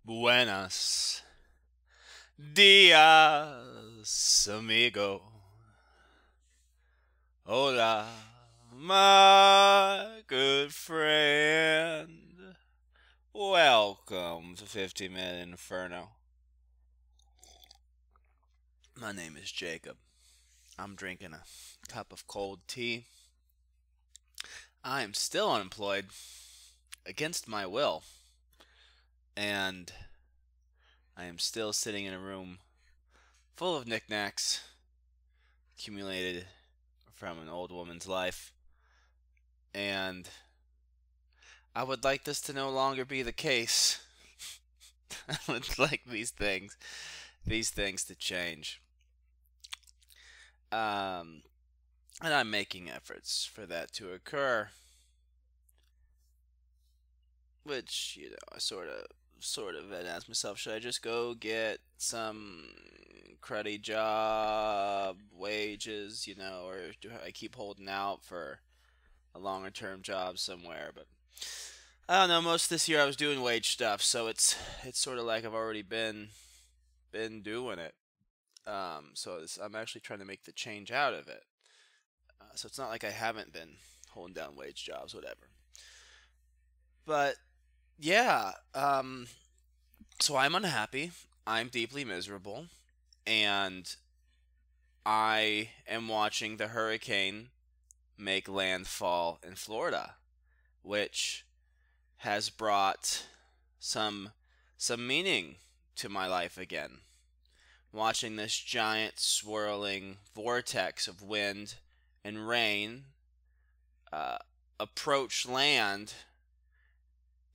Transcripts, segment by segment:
Buenos dias, amigo. Hola, my good friend. Welcome to 50-Minute Inferno. My name is Jacob. I'm drinking a cup of cold tea. I am still unemployed, against my will, and I am still sitting in a room full of knickknacks accumulated from an old woman's life, and I would like this to no longer be the case. I would like these things to change. Um, and I'm making efforts for that to occur, which I sort of then ask myself, should I just go get some cruddy job wages, or do I keep holding out for a longer term job somewhere? But I don't know. Most this year I was doing wage stuff, so it's sort of like I've already been doing it. I'm actually trying to make the change out of it. So it's not like I haven't been holding down wage jobs, whatever. But yeah, so I'm unhappy. I'm deeply miserable, and I am watching the hurricane make landfall in Florida, which has brought some some meaning to my life again. Watching this giant swirling vortex of wind and rain uh, approach land,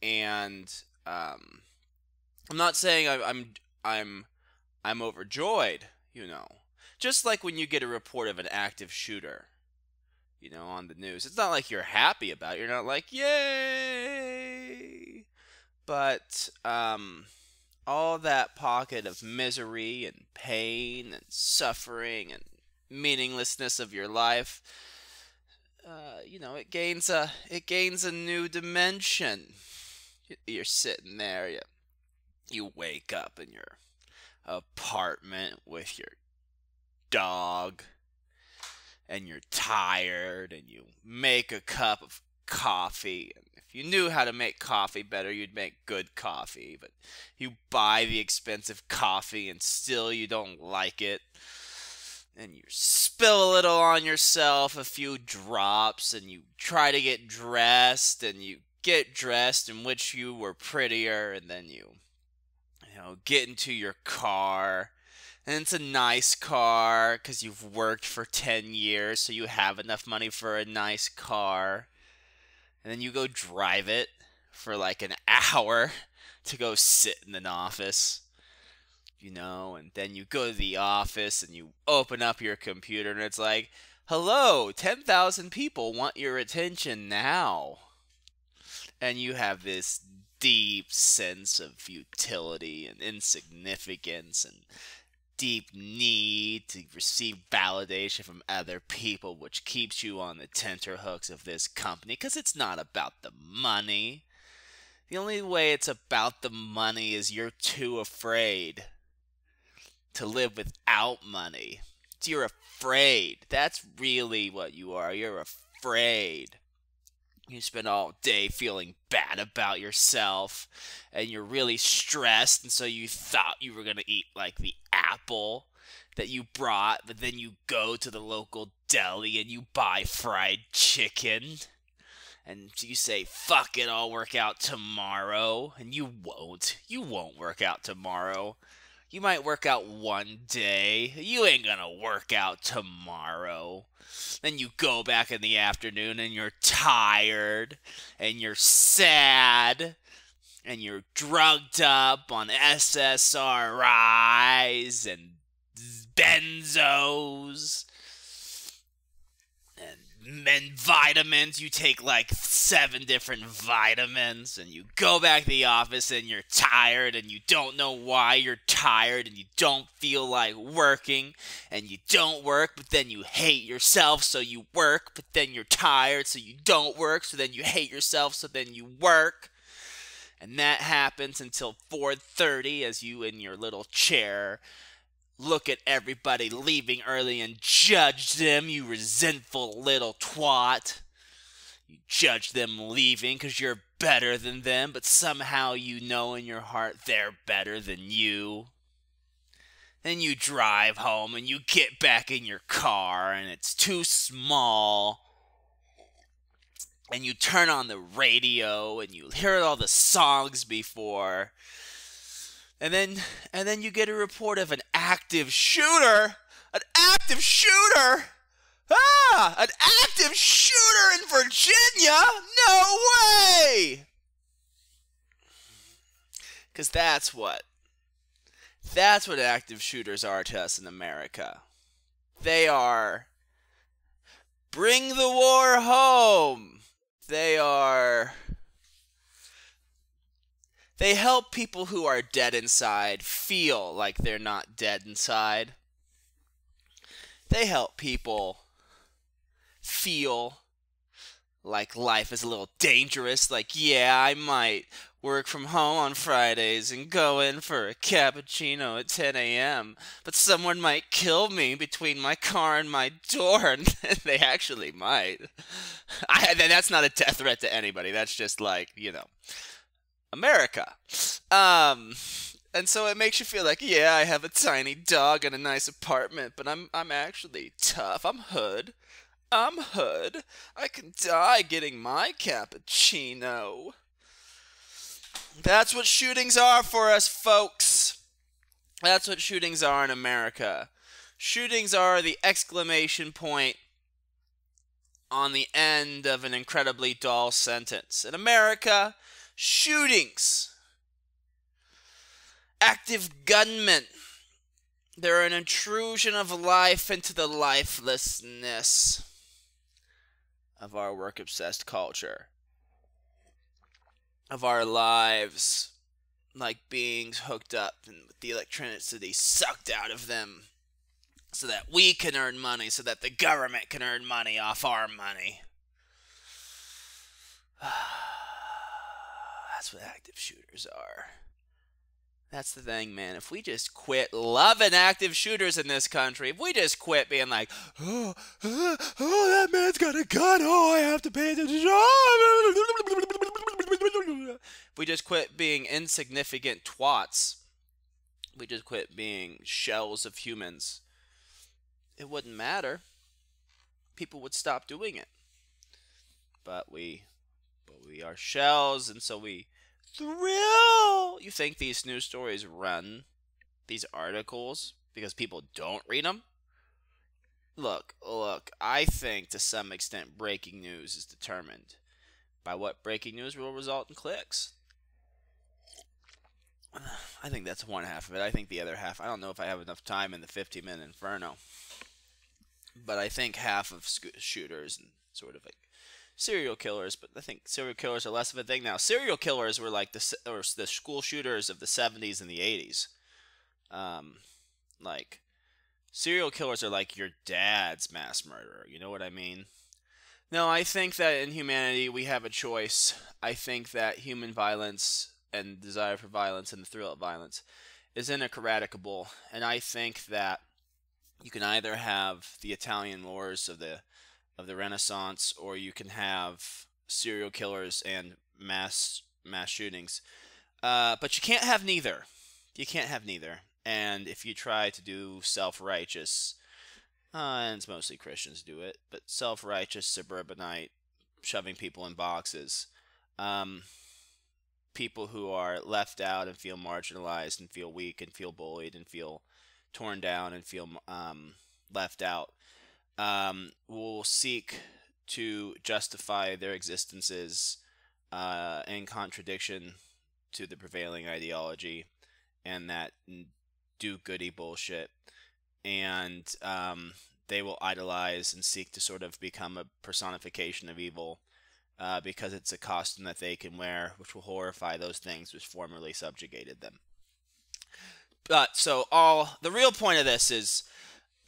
and I'm not saying I'm overjoyed, just like when you get a report of an active shooter, on the news. It's not like you're happy about it. You're not like, yay! But all that pocket of misery and pain and suffering and meaninglessness of your life, it gains a new dimension. You're sitting there, you wake up in your apartment with your dog, and you're tired, and you make a cup of coffee. And if you knew how to make coffee better, you'd make good coffee. But you buy the expensive coffee, and still you don't like it. And you spill a little on yourself, a few drops, and you try to get dressed, and you get dressed in which you were prettier, and then you get into your car, and it's a nice car because you've worked for 10 years, so you have enough money for a nice car. And then you go drive it for like an hour to go sit in an office, and then you go to the office and you open up your computer and it's like, hello, 10,000 people want your attention now. And you have this deep sense of futility and insignificance and deep need to receive validation from other people, which keeps you on the tenterhooks of this company, because it's not about the money. The only way it's about the money is you're too afraid to live without money. So you're afraid. That's really what you are. You're afraid. You spend all day feeling bad about yourself, and you're really stressed, and so you thought you were going to eat like the apple that you brought, but then you go to the local deli and you buy fried chicken, and you say, fuck it, I'll work out tomorrow, and you won't. You won't work out tomorrow. You might work out one day. You ain't gonna work out tomorrow. Then you go back in the afternoon and you're tired and you're sad and you're drugged up on SSRIs and benzos and vitamins. You take like 7 different vitamins, and you go back to the office and you're tired, and you don't know why you're tired, and you don't feel like working, and you don't work, but then you hate yourself, so you work, but then you're tired, so you don't work, so then you hate yourself, so then you work. And that happens until 4:30 as you in your little chair look at everybody leaving early and judge them, you resentful little twat. You judge them leaving because you're better than them, but somehow you know in your heart they're better than you. Then you drive home and you get back in your car and it's too small. And you turn on the radio and you hear all the songs before. And then you get a report of an active shooter. An active shooter! An active shooter in Virginia? No way! Because that's what active shooters are to us in America. They are bring the war home. They help people who are dead inside feel like they're not dead inside. They help people feel like life is a little dangerous. Like, yeah, I might work from home on Fridays and go in for a cappuccino at 10 a.m. But someone might kill me between my car and my door, and they actually might. That's not a death threat to anybody. That's just like, America. And so it makes you feel like, yeah, I have a tiny dog and a nice apartment, but I'm actually tough. I'm hood. I can die getting my cappuccino. That's what shootings are for us, folks. That's what shootings are in America. Shootings are the exclamation point on the end of an incredibly dull sentence. In America, shootings. Active gunmen. They're an intrusion of life into the lifelessness of our work-obsessed culture. Of our lives, like beings hooked up and with the electricity sucked out of them so that we can earn money, so that the government can earn money off our money. That's what active shooters are. That's the thing, man. If we just quit loving active shooters in this country, if we just quit being like, oh, that man's got a gun, I have to pay attention. If we just quit being insignificant twats, we just quit being shells of humans, it wouldn't matter. People would stop doing it. But we are shells, and so we thrill. You think these news stories run these articles because people don't read them? Look, I think to some extent breaking news is determined by what breaking news will result in clicks. I think that's one half of it. I think the other half, I don't know if I have enough time in the 50-minute inferno, but I think half of shooters and sort of like serial killers, but I think serial killers are less of a thing now. Serial killers were like the school shooters of the 70s and the 80s. Like, serial killers are like your dad's mass murderer. You know what I mean? No, I think that in humanity we have a choice. I think that human violence and desire for violence and the thrill of violence is ineradicable. And I think that you can either have the Italian wars of the Renaissance, or you can have serial killers and mass shootings. But you can't have neither. You can't have neither. And if you try to do self-righteous, and it's mostly Christians do it, but self-righteous suburbanite, shoving people in boxes, people who are left out and feel marginalized and feel weak and feel bullied and feel torn down and feel left out, will seek to justify their existences in contradiction to the prevailing ideology and that do-goody bullshit. And they will idolize and seek to sort of become a personification of evil because it's a costume that they can wear, which will horrify those things which formerly subjugated them. But so the real point of this is,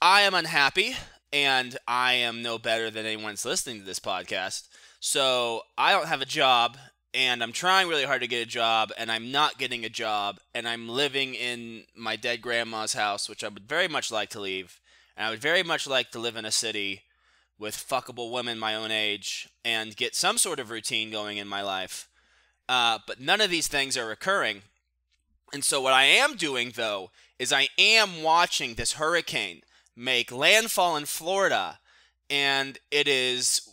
I am unhappy, and I am no better than anyone that's listening to this podcast. So I don't have a job, and I'm trying really hard to get a job, and I'm not getting a job, and I'm living in my dead grandma's house, which I would very much like to leave, and I would very much like to live in a city with fuckable women my own age and get some sort of routine going in my life. But none of these things are occurring. And so what I am doing, though, is I am watching this hurricane make landfall in Florida, and it is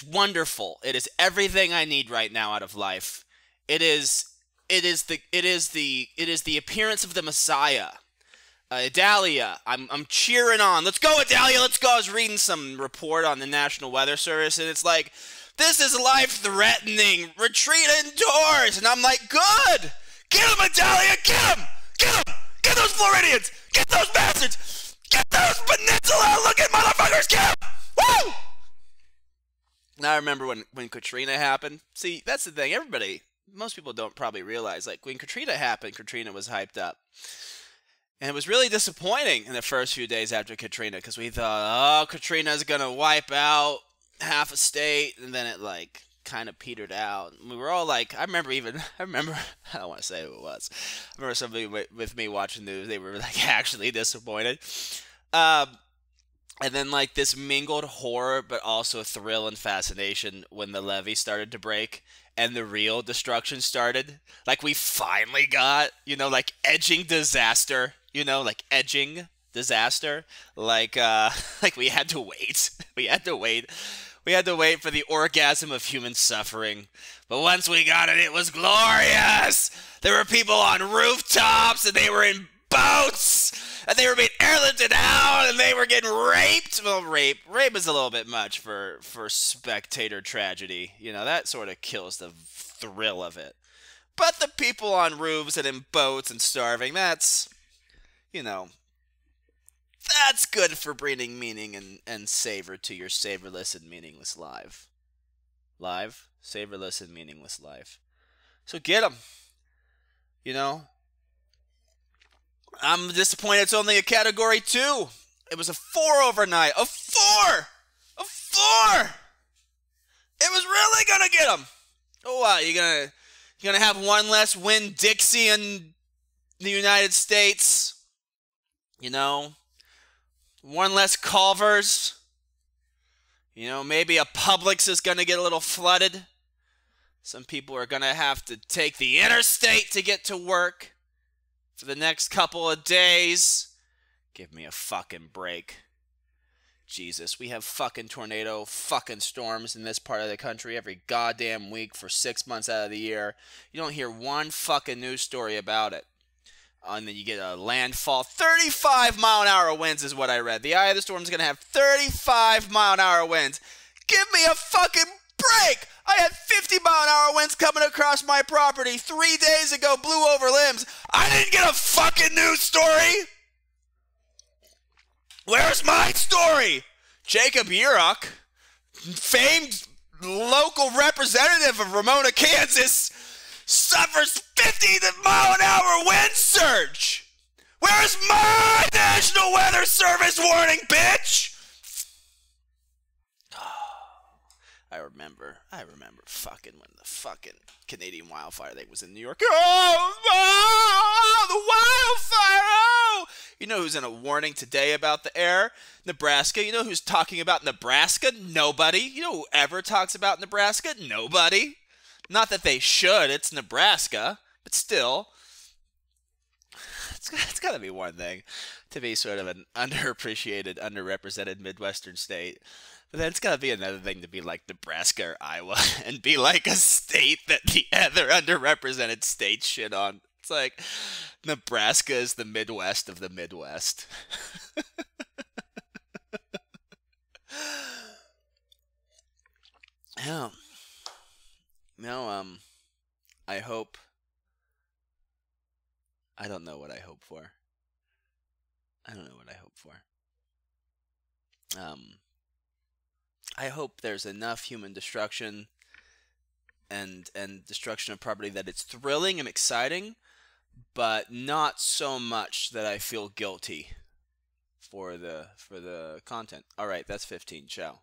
wonderful. It is everything I need right now out of life. It is the appearance of the Messiah. Idalia, I'm cheering on. Let's go, Idalia, let's go. I was reading some report on the National Weather Service, and it's like, this is life-threatening. Retreat indoors. And I'm like, good. Get him, Idalia, get him. Get him. Get those Floridians. Get those bastards. Get those peninsula-looking motherfuckers. Get him. Woo! Now I remember when Katrina happened. See, that's the thing. Most people don't probably realize, like, when Katrina happened, Katrina was hyped up. And it was really disappointing in the first few days after Katrina, because we thought, oh, Katrina's going to wipe out half a state, and then it, like, kind of petered out. And we were all like, I remember, I don't want to say who it was. I remember somebody with me watching news, they were, like, actually disappointed. And then, like, this mingled horror, but also thrill and fascination when the levee started to break and the real destruction started. Like, we finally got, like, edging disaster. Like, edging disaster. Like, like we had to wait. We had to wait. We had to wait for the orgasm of human suffering. But once we got it, it was glorious! There were people on rooftops, and they were in boats! And they were being airlifted out, and they were getting raped. Well, rape is a little bit much for spectator tragedy. That sort of kills the thrill of it. But the people on roofs and in boats and starving, that's good for bringing meaning and savor to your savorless and meaningless life. Savorless and meaningless life. So get them. I'm disappointed it's only a category 2. It was a 4 overnight. A 4! A 4! It was really gonna get them. Oh, wow, you gonna have one less Winn-Dixie in the United States? One less Culver's? Maybe a Publix is gonna get a little flooded. Some people are gonna have to take the interstate to get to work for the next couple of days. Give me a fucking break. Jesus, we have fucking tornado fucking storms in this part of the country every goddamn week for 6 months out of the year. You don't hear one fucking news story about it. And then you get a landfall. 35-mile-an-hour winds is what I read. The eye of the storm is going to have 35-mile-an-hour winds. Give me a fucking break! I had 50-mile-an-hour winds coming across my property 3 days ago, blew over limbs. I didn't get a fucking news story! Where's my story? Jacob Yurok, famed local representative of Ramona, Kansas, suffers 50-mile-an-hour wind surge. Where's my National Weather Service warning, bitch? I remember fucking when the fucking Canadian wildfire thing was in New York. Oh, the wildfire! Oh! You know who's in a warning today about the air? Nebraska. You know who's talking about Nebraska? Nobody. You know who ever talks about Nebraska? Nobody. Not that they should. It's Nebraska. But still, it's got to be one thing to be sort of an underappreciated, underrepresented Midwestern state. But then it's got to be another thing to be like Nebraska or Iowa and be like a state that the other underrepresented states shit on. It's like Nebraska is the Midwest of the Midwest. Yeah. No, I hope. I don't know what I hope for. I hope there's enough human destruction and destruction of property that it's thrilling and exciting, but not so much that I feel guilty for the content. All right, that's 15. Ciao.